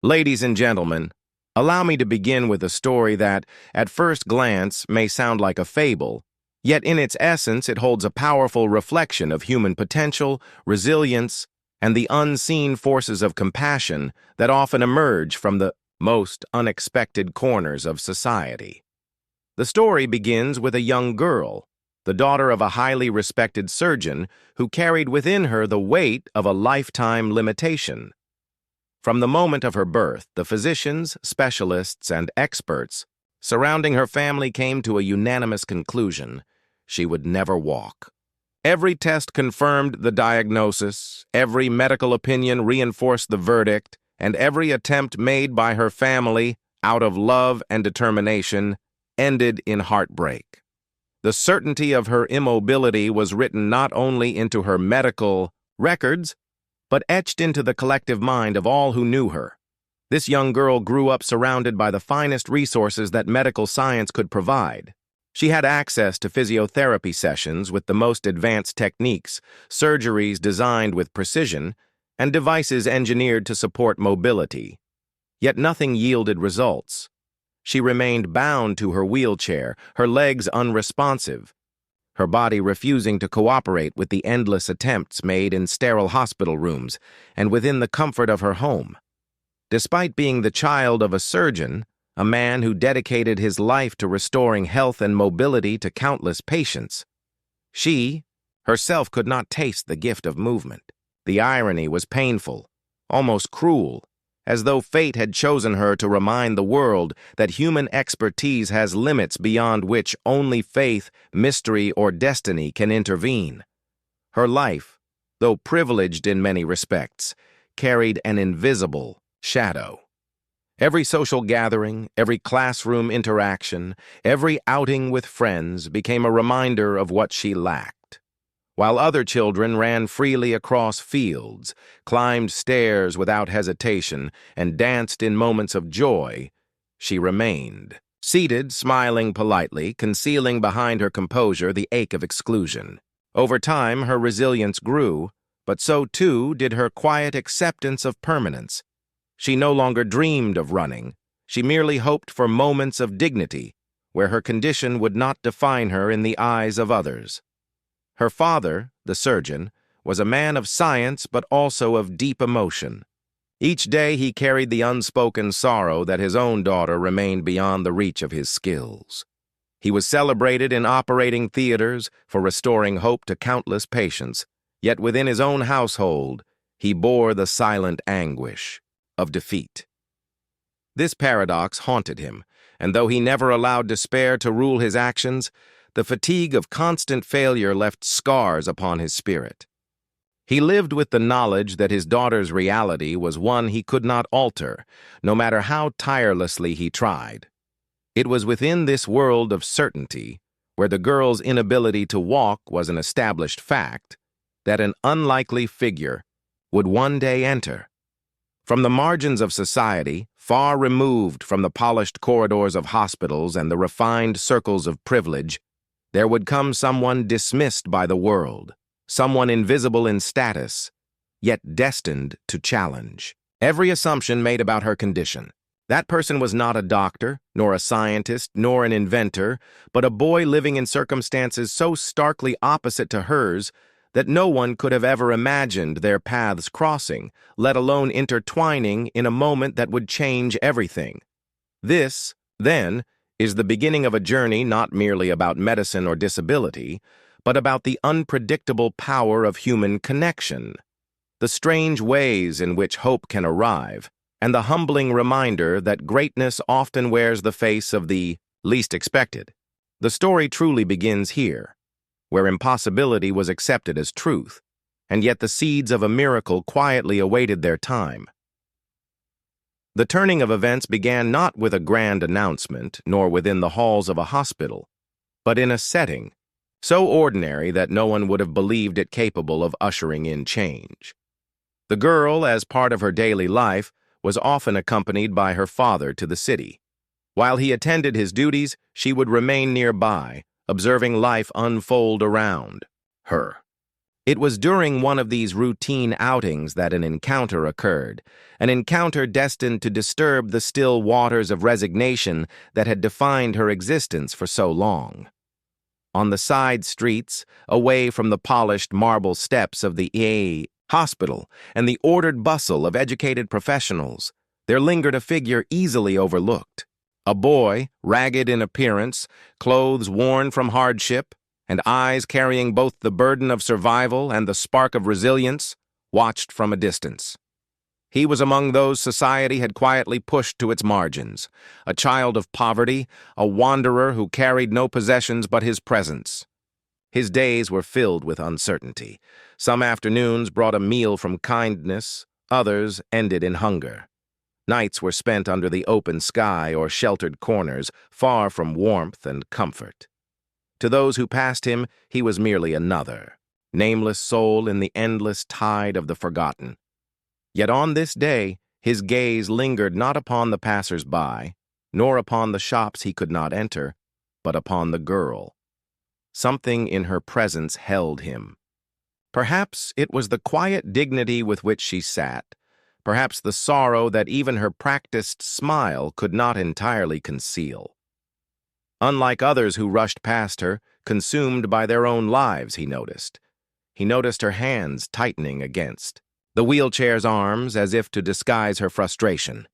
Ladies and gentlemen, allow me to begin with a story that, at first glance, may sound like a fable, yet in its essence it holds a powerful reflection of human potential, resilience, and the unseen forces of compassion that often emerge from the most unexpected corners of society. The story begins with a young girl, the daughter of a highly respected surgeon who carried within her the weight of a lifetime limitation. From the moment of her birth, the physicians, specialists, and experts surrounding her family came to a unanimous conclusion: she would never walk. Every test confirmed the diagnosis, every medical opinion reinforced the verdict, and every attempt made by her family, out of love and determination, ended in heartbreak. The certainty of her immobility was written not only into her medical records, but etched into the collective mind of all who knew her. This young girl grew up surrounded by the finest resources that medical science could provide. She had access to physiotherapy sessions with the most advanced techniques, surgeries designed with precision, and devices engineered to support mobility. Yet nothing yielded results. She remained bound to her wheelchair, her legs unresponsive, her body refusing to cooperate with the endless attempts made in sterile hospital rooms and within the comfort of her home. Despite being the child of a surgeon, a man who dedicated his life to restoring health and mobility to countless patients, she herself could not taste the gift of movement. The irony was painful, almost cruel, as though fate had chosen her to remind the world that human expertise has limits beyond which only faith, mystery, or destiny can intervene. Her life, though privileged in many respects, carried an invisible shadow. Every social gathering, every classroom interaction, every outing with friends became a reminder of what she lacked. While other children ran freely across fields, climbed stairs without hesitation, and danced in moments of joy, she remained, seated, smiling politely, concealing behind her composure the ache of exclusion. Over time, her resilience grew, but so too did her quiet acceptance of permanence. She no longer dreamed of running. She merely hoped for moments of dignity, where her condition would not define her in the eyes of others. Her father, the surgeon, was a man of science but also of deep emotion. Each day he carried the unspoken sorrow that his own daughter remained beyond the reach of his skills. He was celebrated in operating theaters for restoring hope to countless patients, yet within his own household he bore the silent anguish of defeat. This paradox haunted him, and though he never allowed despair to rule his actions, the fatigue of constant failure left scars upon his spirit. He lived with the knowledge that his daughter's reality was one he could not alter, no matter how tirelessly he tried. It was within this world of certainty, where the girl's inability to walk was an established fact, that an unlikely figure would one day enter. From the margins of society, far removed from the polished corridors of hospitals and the refined circles of privilege, there would come someone dismissed by the world, someone invisible in status, yet destined to challenge every assumption made about her condition. That person was not a doctor, nor a scientist, nor an inventor, but a boy living in circumstances so starkly opposite to hers that no one could have ever imagined their paths crossing, let alone intertwining in a moment that would change everything. This, then, is the beginning of a journey not merely about medicine or disability, but about the unpredictable power of human connection, the strange ways in which hope can arrive, and the humbling reminder that greatness often wears the face of the least expected. The story truly begins here, where impossibility was accepted as truth, and yet the seeds of a miracle quietly awaited their time. The turning of events began not with a grand announcement, nor within the halls of a hospital, but in a setting so ordinary that no one would have believed it capable of ushering in change. The girl, as part of her daily life, was often accompanied by her father to the city. While he attended his duties, she would remain nearby, observing life unfold around her. It was during one of these routine outings that an encounter occurred, an encounter destined to disturb the still waters of resignation that had defined her existence for so long. On the side streets, away from the polished marble steps of the hospital and the ordered bustle of educated professionals, there lingered a figure easily overlooked. A boy, ragged in appearance, clothes worn from hardship, and eyes carrying both the burden of survival and the spark of resilience, watched from a distance. He was among those society had quietly pushed to its margins, a child of poverty, a wanderer who carried no possessions but his presence. His days were filled with uncertainty. Some afternoons brought a meal from kindness, others ended in hunger. Nights were spent under the open sky or sheltered corners, far from warmth and comfort. To those who passed him, he was merely another, nameless soul in the endless tide of the forgotten. Yet on this day, his gaze lingered not upon the passers-by, nor upon the shops he could not enter, but upon the girl. Something in her presence held him. Perhaps it was the quiet dignity with which she sat, perhaps the sorrow that even her practiced smile could not entirely conceal. Unlike others who rushed past her, consumed by their own lives, he noticed. He noticed her hands tightening against the wheelchair's arms as if to disguise her frustration.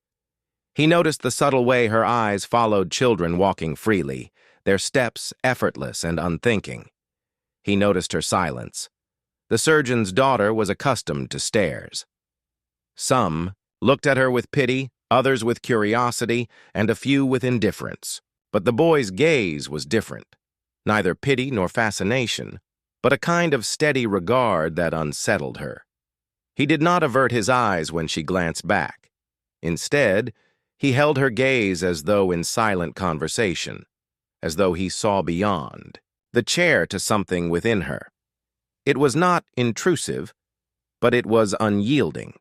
He noticed the subtle way her eyes followed children walking freely, their steps effortless and unthinking. He noticed her silence. The surgeon's daughter was accustomed to stares. Some looked at her with pity, others with curiosity, and a few with indifference. But the boy's gaze was different. Neither pity nor fascination, but a kind of steady regard that unsettled her. He did not avert his eyes when she glanced back. Instead, he held her gaze as though in silent conversation, as though he saw beyond the chair to something within her. It was not intrusive, but it was unyielding.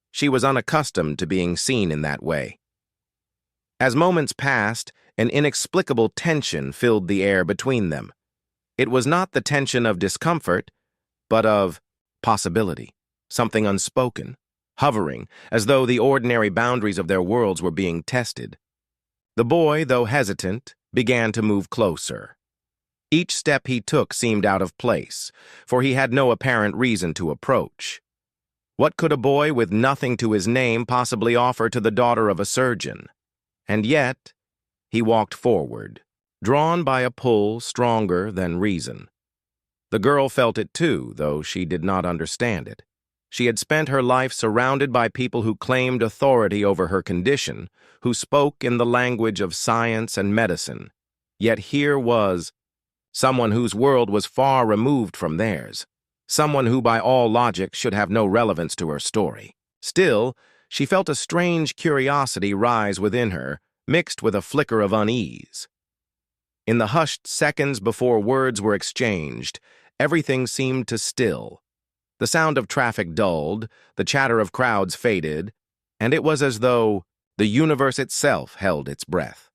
She was unaccustomed to being seen in that way. As moments passed, an inexplicable tension filled the air between them. It was not the tension of discomfort, but of possibility, something unspoken, hovering, as though the ordinary boundaries of their worlds were being tested. The boy, though hesitant, began to move closer. Each step he took seemed out of place, for he had no apparent reason to approach. What could a boy with nothing to his name possibly offer to the daughter of a surgeon? And yet, he walked forward, drawn by a pull stronger than reason. The girl felt it too, though she did not understand it. She had spent her life surrounded by people who claimed authority over her condition, who spoke in the language of science and medicine. Yet here was someone whose world was far removed from theirs, someone who by all logic should have no relevance to her story. Still, she felt a strange curiosity rise within her, mixed with a flicker of unease. In the hushed seconds before words were exchanged, everything seemed to still. The sound of traffic dulled, the chatter of crowds faded, and it was as though the universe itself held its breath.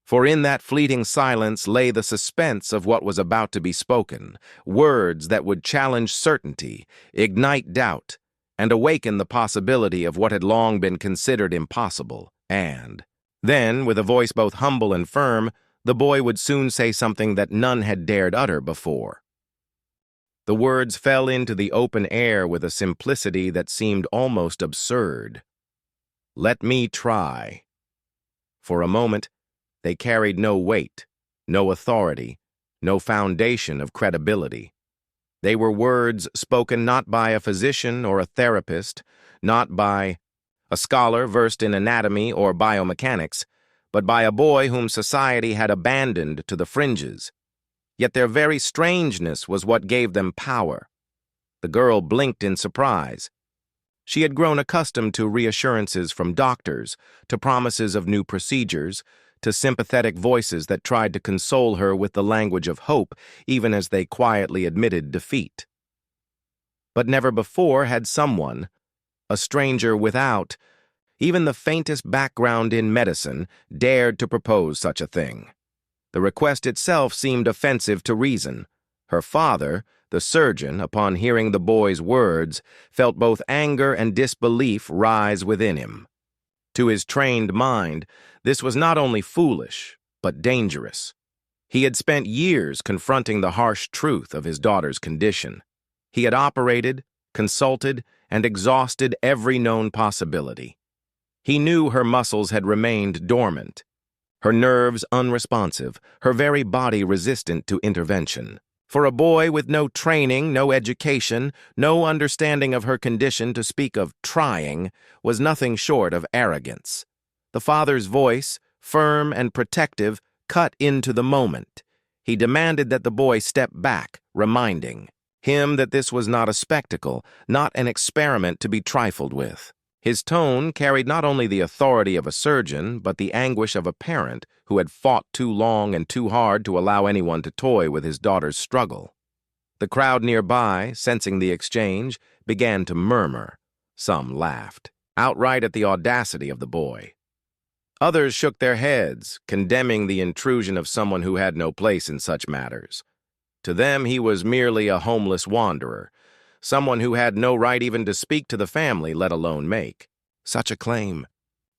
For in that fleeting silence lay the suspense of what was about to be spoken, words that would challenge certainty, ignite doubt, and awaken the possibility of what had long been considered impossible. And then, with a voice both humble and firm, the boy would soon say something that none had dared utter before. The words fell into the open air with a simplicity that seemed almost absurd. "Let me try." For a moment, they carried no weight, no authority, no foundation of credibility. They were words spoken not by a physician or a therapist, not by a scholar versed in anatomy or biomechanics, but by a boy whom society had abandoned to the fringes. Yet their very strangeness was what gave them power. The girl blinked in surprise. She had grown accustomed to reassurances from doctors, to promises of new procedures, to sympathetic voices that tried to console her with the language of hope, even as they quietly admitted defeat. But never before had someone, a stranger without even the faintest background in medicine, dared to propose such a thing. The request itself seemed offensive to reason. Her father, The surgeon, upon hearing the boy's words, felt both anger and disbelief rise within him. To his trained mind, this was not only foolish, but dangerous. He had spent years confronting the harsh truth of his daughter's condition. He had operated, consulted, and exhausted every known possibility. He knew her muscles had remained dormant, her nerves unresponsive, her very body resistant to intervention. For a boy with no training, no education, no understanding of her condition, to speak of trying was nothing short of arrogance. The father's voice, firm and protective, cut into the moment. He demanded that the boy step back, reminding him that this was not a spectacle, not an experiment to be trifled with. His tone carried not only the authority of a surgeon, but the anguish of a parent who had fought too long and too hard to allow anyone to toy with his daughter's struggle. The crowd nearby, sensing the exchange, began to murmur. Some laughed, outright at the audacity of the boy. Others shook their heads, condemning the intrusion of someone who had no place in such matters. To them, he was merely a homeless wanderer, someone who had no right even to speak to the family, let alone make such a claim.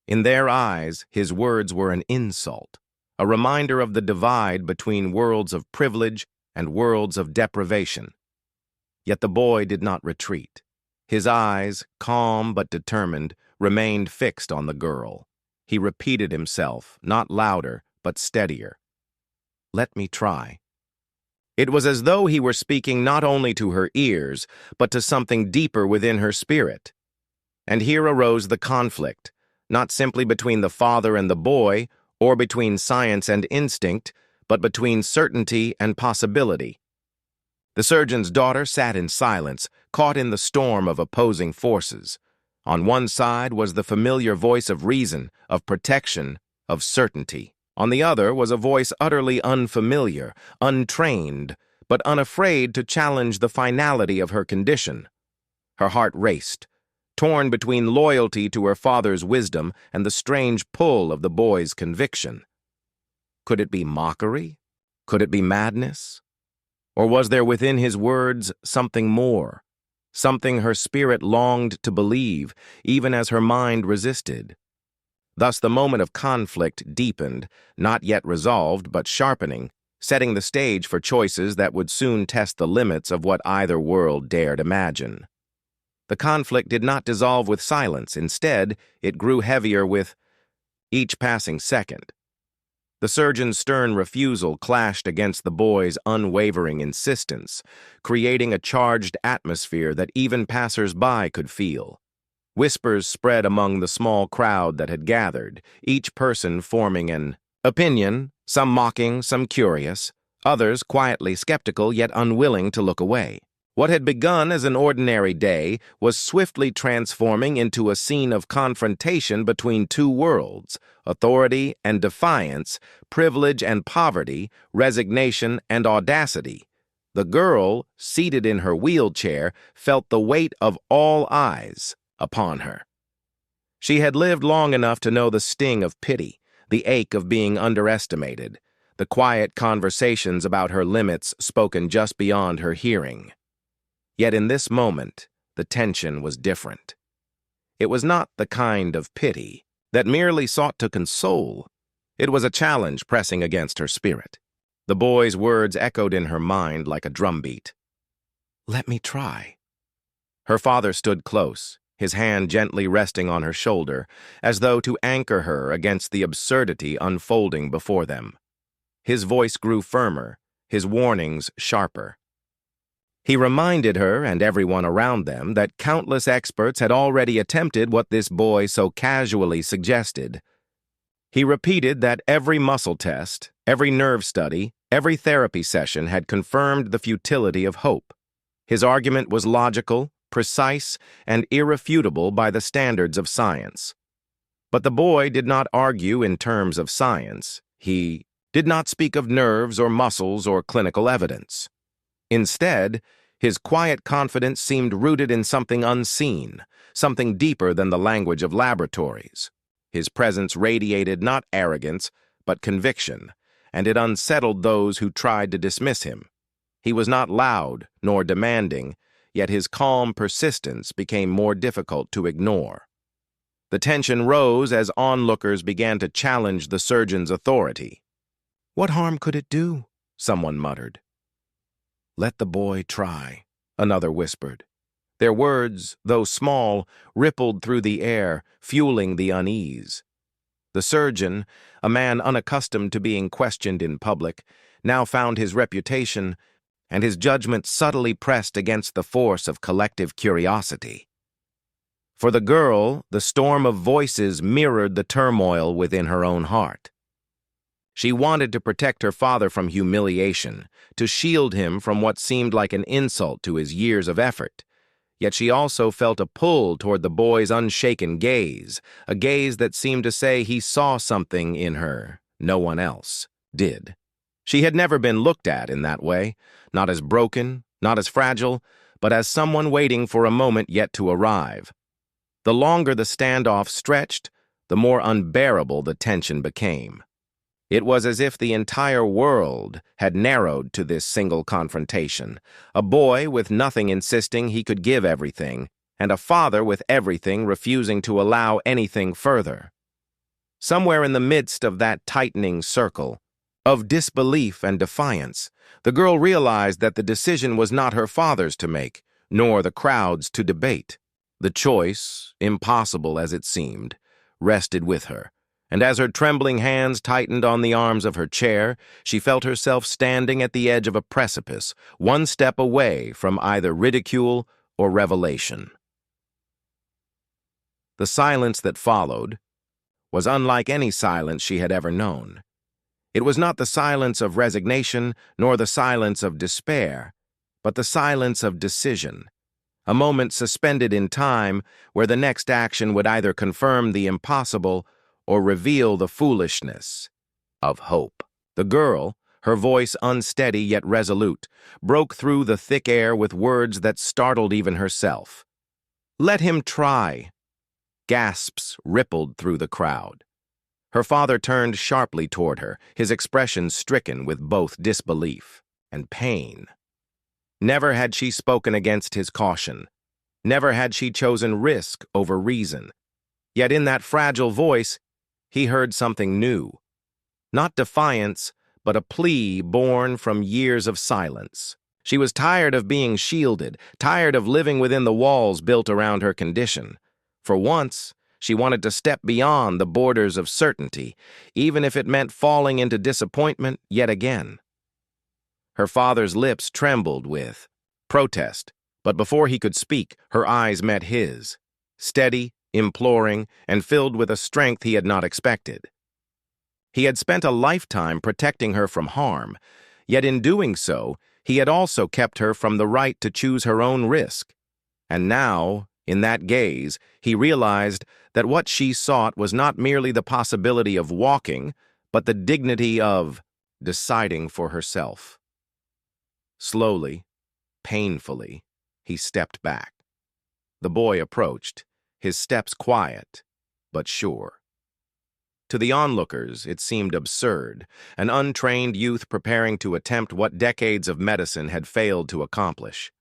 In their eyes, his words were an insult, a reminder of the divide between worlds of privilege and worlds of deprivation. Yet the boy did not retreat. His eyes, calm but determined, remained fixed on the girl. He repeated himself, not louder, but steadier. "Let me try." It was as though he were speaking not only to her ears, but to something deeper within her spirit. And here arose the conflict, not simply between the father and the boy, or between science and instinct, but between certainty and possibility. The surgeon's daughter sat in silence, caught in the storm of opposing forces. On one side was the familiar voice of reason, of protection, of certainty. On the other was a voice utterly unfamiliar, untrained, but unafraid to challenge the finality of her condition. Her heart raced, torn between loyalty to her father's wisdom and the strange pull of the boy's conviction. Could it be mockery? Could it be madness? Or was there within his words something more, something her spirit longed to believe, even as her mind resisted? Thus the moment of conflict deepened, not yet resolved, but sharpening, setting the stage for choices that would soon test the limits of what either world dared imagine. The conflict did not dissolve with silence. Instead, it grew heavier with each passing second. The surgeon's stern refusal clashed against the boy's unwavering insistence, creating a charged atmosphere that even passers-by could feel. Whispers spread among the small crowd that had gathered, each person forming an opinion, some mocking, some curious, others quietly skeptical yet unwilling to look away. What had begun as an ordinary day was swiftly transforming into a scene of confrontation between two worlds, authority and defiance, privilege and poverty, resignation and audacity. The girl, seated in her wheelchair, felt the weight of all eyes upon her. She had lived long enough to know the sting of pity, the ache of being underestimated, the quiet conversations about her limits spoken just beyond her hearing. Yet in this moment, the tension was different. It was not the kind of pity that merely sought to console. It was a challenge pressing against her spirit. The boy's words echoed in her mind like a drumbeat. "Let me try." Her father stood close, his hand gently resting on her shoulder, as though to anchor her against the absurdity unfolding before them. His voice grew firmer, his warnings sharper. He reminded her and everyone around them that countless experts had already attempted what this boy so casually suggested. He repeated that every muscle test, every nerve study, every therapy session had confirmed the futility of hope. His argument was logical, precise, and irrefutable by the standards of science. But the boy did not argue in terms of science. He did not speak of nerves or muscles or clinical evidence. Instead, his quiet confidence seemed rooted in something unseen, something deeper than the language of laboratories. His presence radiated not arrogance, but conviction, and it unsettled those who tried to dismiss him. He was not loud nor demanding, yet his calm persistence became more difficult to ignore. The tension rose as onlookers began to challenge the surgeon's authority. "What harm could it do?" someone muttered. "Let the boy try," another whispered. Their words, though small, rippled through the air, fueling the unease. The surgeon, a man unaccustomed to being questioned in public, now found his reputation and his judgment subtly pressed against the force of collective curiosity. For the girl, the storm of voices mirrored the turmoil within her own heart. She wanted to protect her father from humiliation, to shield him from what seemed like an insult to his years of effort. Yet she also felt a pull toward the boy's unshaken gaze, a gaze that seemed to say he saw something in her no one else did. She had never been looked at in that way, not as broken, not as fragile, but as someone waiting for a moment yet to arrive. The longer the standoff stretched, the more unbearable the tension became. It was as if the entire world had narrowed to this single confrontation, a boy with nothing insisting he could give everything, and a father with everything refusing to allow anything further. Somewhere in the midst of that tightening circle, of disbelief and defiance, the girl realized that the decision was not her father's to make, nor the crowd's to debate. The choice, impossible as it seemed, rested with her. And as her trembling hands tightened on the arms of her chair, she felt herself standing at the edge of a precipice, one step away from either ridicule or revelation. The silence that followed was unlike any silence she had ever known. It was not the silence of resignation nor the silence of despair, but the silence of decision, a moment suspended in time where the next action would either confirm the impossible or reveal the foolishness of hope. The girl, her voice unsteady yet resolute, broke through the thick air with words that startled even herself. "Let him try." Gasps rippled through the crowd. Her father turned sharply toward her, his expression stricken with both disbelief and pain. Never had she spoken against his caution. Never had she chosen risk over reason. Yet in that fragile voice, he heard something new. Not defiance, but a plea born from years of silence. She was tired of being shielded, tired of living within the walls built around her condition. For once, she wanted to step beyond the borders of certainty, even if it meant falling into disappointment yet again. Her father's lips trembled with protest, but before he could speak, her eyes met his, steady, imploring, and filled with a strength he had not expected. He had spent a lifetime protecting her from harm, yet in doing so, he had also kept her from the right to choose her own risk. And now, in that gaze, he realized that what she sought was not merely the possibility of walking, but the dignity of deciding for herself. Slowly, painfully, he stepped back. The boy approached, his steps quiet, but sure. To the onlookers, it seemed absurd, an untrained youth preparing to attempt what decades of medicine had failed to accomplish.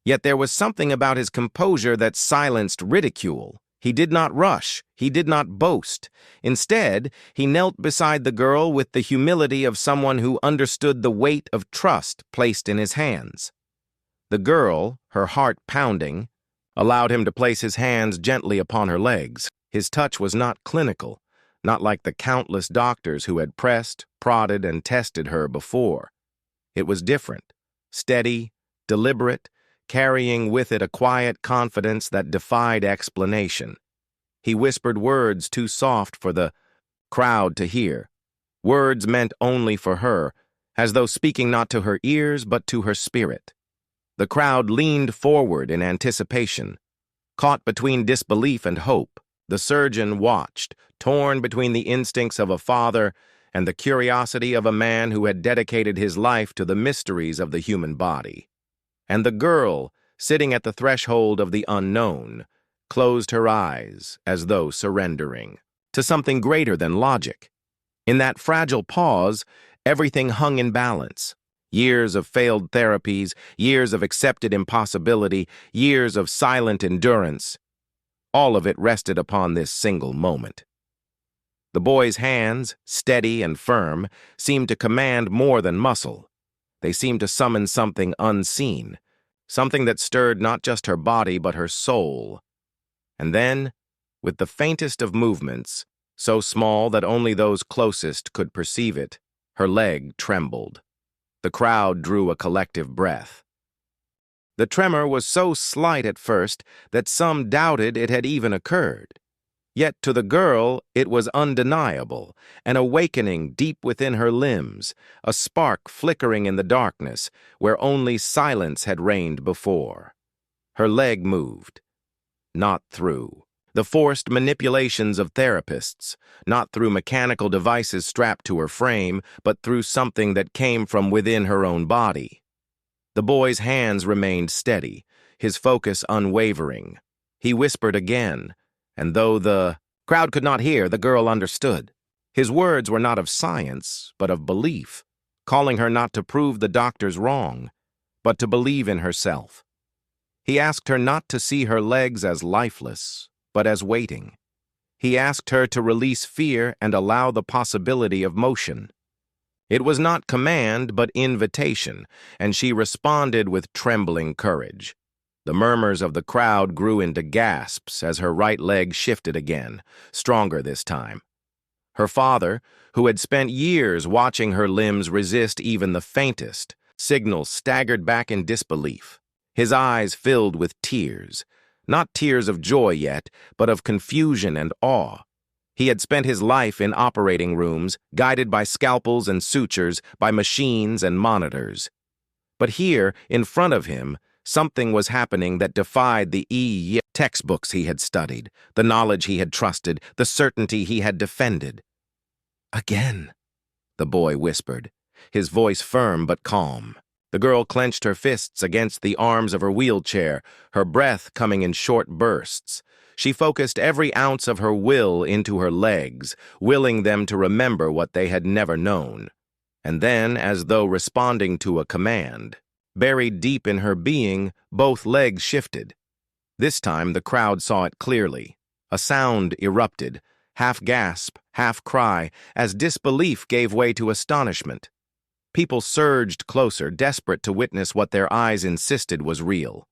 Yet there was something about his composure that silenced ridicule. He did not rush, he did not boast. Instead, he knelt beside the girl with the humility of someone who understood the weight of trust placed in his hands. The girl, her heart pounding, allowed him to place his hands gently upon her legs. His touch was not clinical, not like the countless doctors who had pressed, prodded, and tested her before. It was different, steady, deliberate, carrying with it a quiet confidence that defied explanation. He whispered words too soft for the crowd to hear, words meant only for her, as though speaking not to her ears but to her spirit. The crowd leaned forward in anticipation. Caught between disbelief and hope, the surgeon watched, torn between the instincts of a father and the curiosity of a man who had dedicated his life to the mysteries of the human body. And the girl, sitting at the threshold of the unknown, closed her eyes as though surrendering to something greater than logic. In that fragile pause, everything hung in balance. Years of failed therapies, years of accepted impossibility, years of silent endurance. All of it rested upon this single moment. The boy's hands, steady and firm, seemed to command more than muscle. They seemed to summon something unseen, something that stirred not just her body but her soul. And then, with the faintest of movements, so small that only those closest could perceive it, her leg trembled. The crowd drew a collective breath. The tremor was so slight at first that some doubted it had even occurred. Yet to the girl it was undeniable, an awakening deep within her limbs, a spark flickering in the darkness where only silence had reigned before. Her leg moved. Not through the forced manipulations of therapists, not through mechanical devices strapped to her frame, but through something that came from within her own body. The boy's hands remained steady, his focus unwavering. He whispered again, and though the crowd could not hear, the girl understood. His words were not of science, but of belief, calling her not to prove the doctors wrong, but to believe in herself. He asked her not to see her legs as lifeless, but as waiting. He asked her to release fear and allow the possibility of motion. It was not command, but invitation, and she responded with trembling courage. The murmurs of the crowd grew into gasps as her right leg shifted again, stronger this time. Her father, who had spent years watching her limbs resist even the faintest signal, staggered back in disbelief. His eyes filled with tears, not tears of joy yet, but of confusion and awe. He had spent his life in operating rooms, guided by scalpels and sutures, by machines and monitors. But here, in front of him, something was happening that defied the textbooks he had studied, the knowledge he had trusted, the certainty he had defended. "Again," the boy whispered, his voice firm but calm. The girl clenched her fists against the arms of her wheelchair, her breath coming in short bursts. She focused every ounce of her will into her legs, willing them to remember what they had never known. And then, as though responding to a command, buried deep in her being, both legs shifted. This time the crowd saw it clearly. A sound erupted, half gasp, half cry, as disbelief gave way to astonishment. People surged closer, desperate to witness what their eyes insisted was real.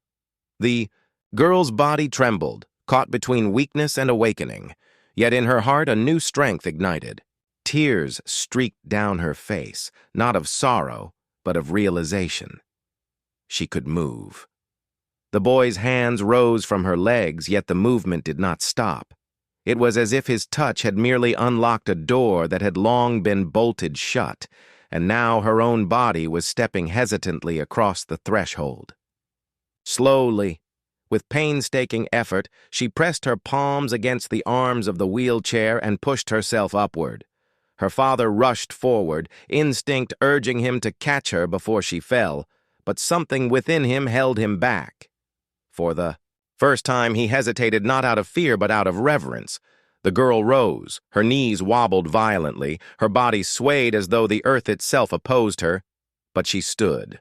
The girl's body trembled, caught between weakness and awakening, yet in her heart a new strength ignited. Tears streaked down her face, not of sorrow, but of realization. She could move. The boy's hands rose from her legs, yet the movement did not stop. It was as if his touch had merely unlocked a door that had long been bolted shut, and now her own body was stepping hesitantly across the threshold. Slowly, with painstaking effort, she pressed her palms against the arms of the wheelchair and pushed herself upward. Her father rushed forward, instinct urging him to catch her before she fell, but something within him held him back. For the first time, he hesitated not out of fear but out of reverence. The girl rose, her knees wobbled violently, her body swayed as though the earth itself opposed her, but she stood.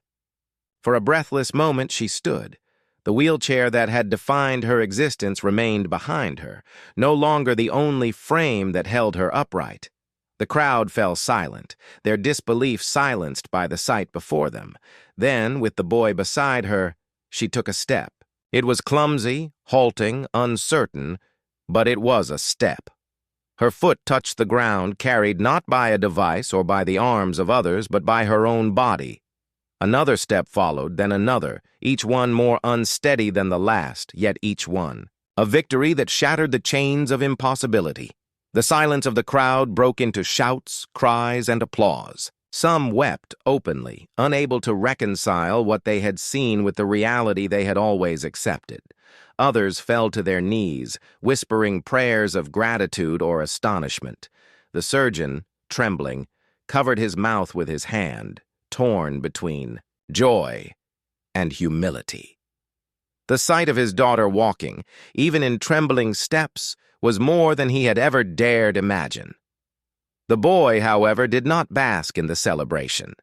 For a breathless moment she stood. The wheelchair that had defined her existence remained behind her, no longer the only frame that held her upright. The crowd fell silent, their disbelief silenced by the sight before them. Then, with the boy beside her, she took a step. It was clumsy, halting, uncertain, but it was a step. Her foot touched the ground, carried not by a device or by the arms of others, but by her own body. Another step followed, then another, each one more unsteady than the last, yet each one a victory that shattered the chains of impossibility. The silence of the crowd broke into shouts, cries, and applause. Some wept openly, unable to reconcile what they had seen with the reality they had always accepted. Others fell to their knees, whispering prayers of gratitude or astonishment. The surgeon, trembling, covered his mouth with his hand, torn between joy and humility. The sight of his daughter walking, even in trembling steps, was more than he had ever dared imagine. The boy, however, did not bask in the celebration.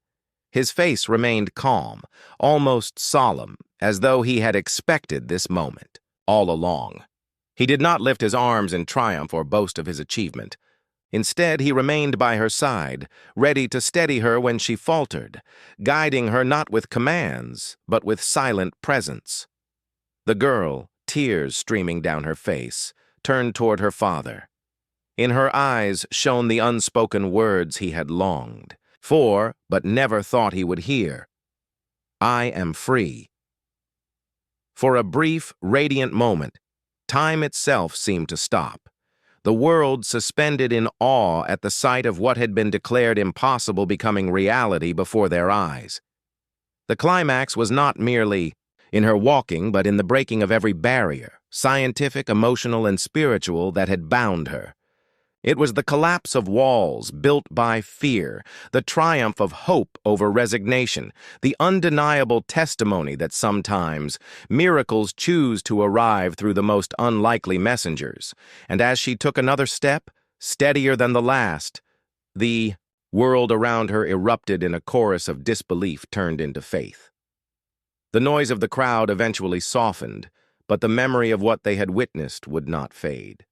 His face remained calm, almost solemn, as though he had expected this moment, all along. He did not lift his arms in triumph or boast of his achievement. Instead, he remained by her side, ready to steady her when she faltered, guiding her not with commands, but with silent presence. The girl, tears streaming down her face, turned toward her father. In her eyes shone the unspoken words he had longed for, but never thought he would hear. "I am free." For a brief, radiant moment, time itself seemed to stop. The world suspended in awe at the sight of what had been declared impossible becoming reality before their eyes. The climax was not merely in her walking, but in the breaking of every barrier, scientific, emotional, and spiritual, that had bound her. It was the collapse of walls built by fear, the triumph of hope over resignation, the undeniable testimony that sometimes miracles choose to arrive through the most unlikely messengers. And as she took another step, steadier than the last, the world around her erupted in a chorus of disbelief turned into faith. The noise of the crowd eventually softened, but the memory of what they had witnessed would not fade.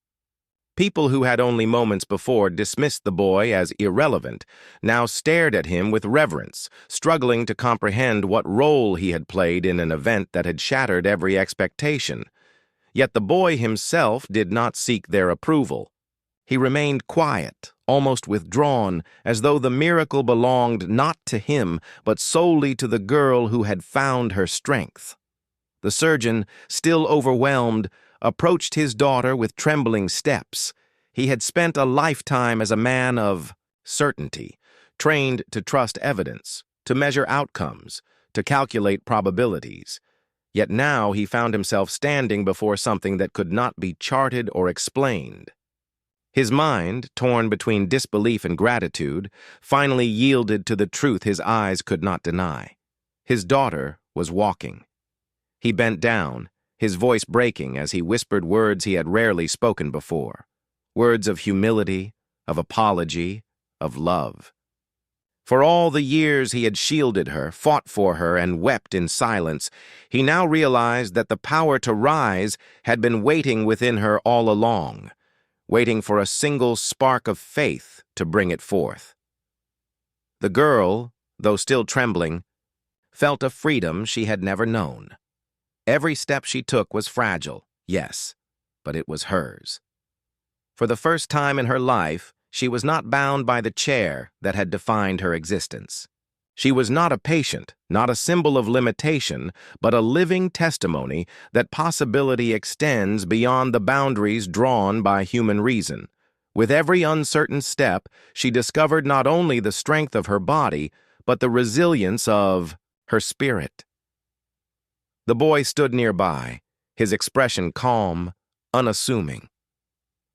People who had only moments before dismissed the boy as irrelevant now stared at him with reverence, struggling to comprehend what role he had played in an event that had shattered every expectation. Yet the boy himself did not seek their approval. He remained quiet, almost withdrawn, as though the miracle belonged not to him, but solely to the girl who had found her strength. The surgeon, still overwhelmed, approached his daughter with trembling steps. He had spent a lifetime as a man of certainty, trained to trust evidence, to measure outcomes, to calculate probabilities. Yet now he found himself standing before something that could not be charted or explained. His mind, torn between disbelief and gratitude, finally yielded to the truth his eyes could not deny. His daughter was walking. He bent down, his voice breaking as he whispered words he had rarely spoken before. Words of humility, of apology, of love. For all the years he had shielded her, fought for her, and wept in silence, he now realized that the power to rise had been waiting within her all along, waiting for a single spark of faith to bring it forth. The girl, though still trembling, felt a freedom she had never known. Every step she took was fragile, yes, but it was hers. For the first time in her life, she was not bound by the chair that had defined her existence. She was not a patient, not a symbol of limitation, but a living testimony that possibility extends beyond the boundaries drawn by human reason. With every uncertain step, she discovered not only the strength of her body, but the resilience of her spirit. The boy stood nearby, his expression calm, unassuming.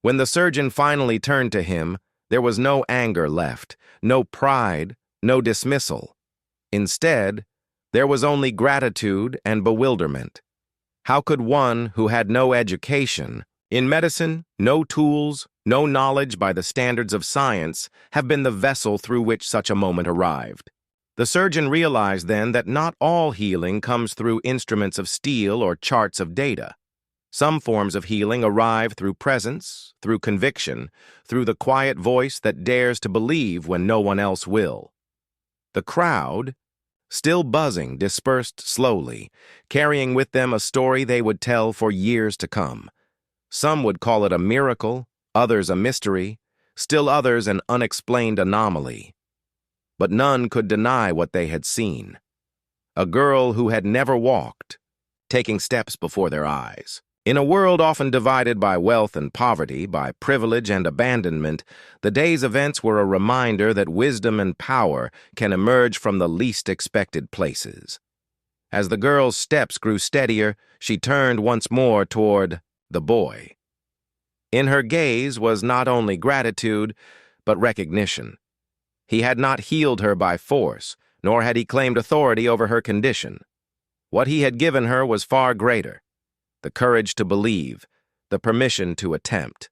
When the surgeon finally turned to him, there was no anger left, no pride, no dismissal. Instead, there was only gratitude and bewilderment. How could one who had no education, in medicine, no tools, no knowledge by the standards of science, have been the vessel through which such a moment arrived? The surgeon realized then that not all healing comes through instruments of steel or charts of data. Some forms of healing arrive through presence, through conviction, through the quiet voice that dares to believe when no one else will. The crowd, still buzzing, dispersed slowly, carrying with them a story they would tell for years to come. Some would call it a miracle, others a mystery, still others an unexplained anomaly. But none could deny what they had seen. A girl who had never walked, taking steps before their eyes. In a world often divided by wealth and poverty, by privilege and abandonment, the day's events were a reminder that wisdom and power can emerge from the least expected places. As the girl's steps grew steadier, she turned once more toward the boy. In her gaze was not only gratitude, but recognition. He had not healed her by force, nor had he claimed authority over her condition. What he had given her was far greater: the courage to believe, the permission to attempt,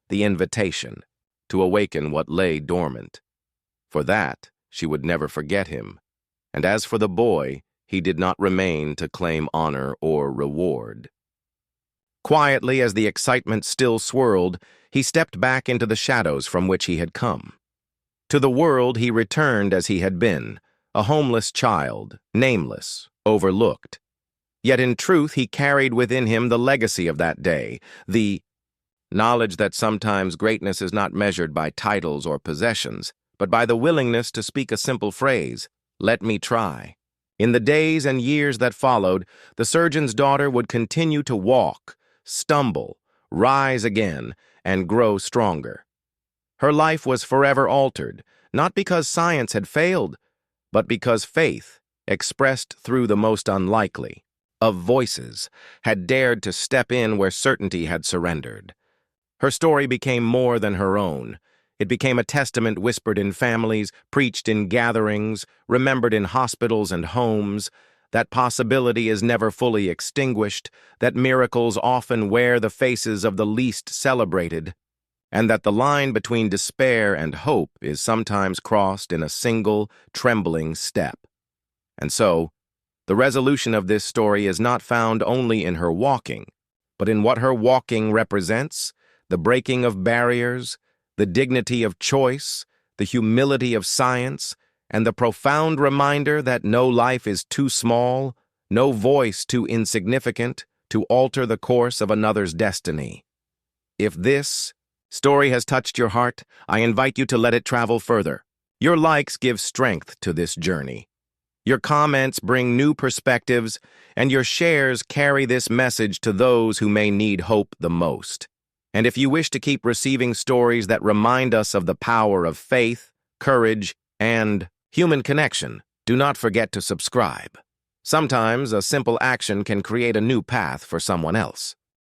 the invitation to awaken what lay dormant. For that, she would never forget him. And as for the boy, he did not remain to claim honor or reward. Quietly, as the excitement still swirled, he stepped back into the shadows from which he had come. To the world he returned as he had been, a homeless child, nameless, overlooked. Yet in truth he carried within him the legacy of that day, the knowledge that sometimes greatness is not measured by titles or possessions, but by the willingness to speak a simple phrase, "Let me try." In the days and years that followed, the surgeon's daughter would continue to walk, stumble, rise again, and grow stronger. Her life was forever altered, not because science had failed, but because faith, expressed through the most unlikely of voices, had dared to step in where certainty had surrendered. Her story became more than her own. It became a testament whispered in families, preached in gatherings, remembered in hospitals and homes, that possibility is never fully extinguished, that miracles often wear the faces of the least celebrated, and that the line between despair and hope is sometimes crossed in a single, trembling step. And so, the resolution of this story is not found only in her walking, but in what her walking represents, the breaking of barriers, the dignity of choice, the humility of science, and the profound reminder that no life is too small, no voice too insignificant to alter the course of another's destiny. If this story has touched your heart, I invite you to let it travel further. Your likes give strength to this journey. Your comments bring new perspectives, and your shares carry this message to those who may need hope the most. And if you wish to keep receiving stories that remind us of the power of faith, courage, and human connection, do not forget to subscribe. Sometimes a simple action can create a new path for someone else.